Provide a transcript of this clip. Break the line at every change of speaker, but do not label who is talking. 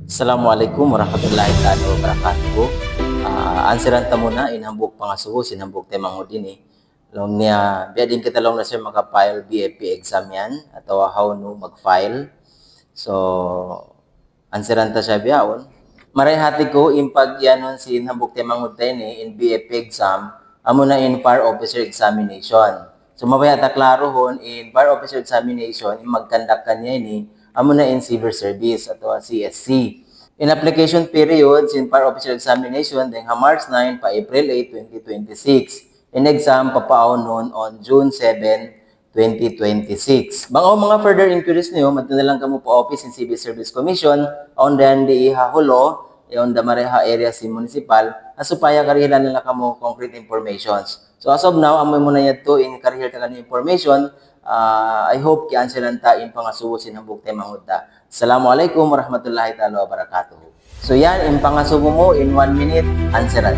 Assalamualaikum warahmatullahi taala wabarakatuh. Ansiran ta muna inhambuk pangasuho sinhambuk tay manghud long niya biya din kita long na sir maka-file BFP exam yan atau how no mag-file. So ansiran ta siya biyaon. Marayhati ko impag yanon si inhambuk tay manghud tay ni in BFP exam amo na in fire officer examination. So mabaya ta klaro hon in fire officer examination in magkandak kanya ini amo na in civil service atau CSC. In application period, in fire officer examination, then March 9 pa April 8, 2026. In exam, papaon noon on June 7, 2026. Bang mga further inquiries niyo, matinalang kamo po office in Civil Service Commission, on then di ihahulo, on the Mareha area si municipal, asupaya karihilan nila kamo concrete informations. So as of now, amoy muna yato in karihil ka information, I hope ki-answeran ta in pangasubo sinambuk tayo mangudta. Assalamualaikum warahmatullahi taala wabarakatuh. So yan, in pangasubo mo in 1 minute, answeran.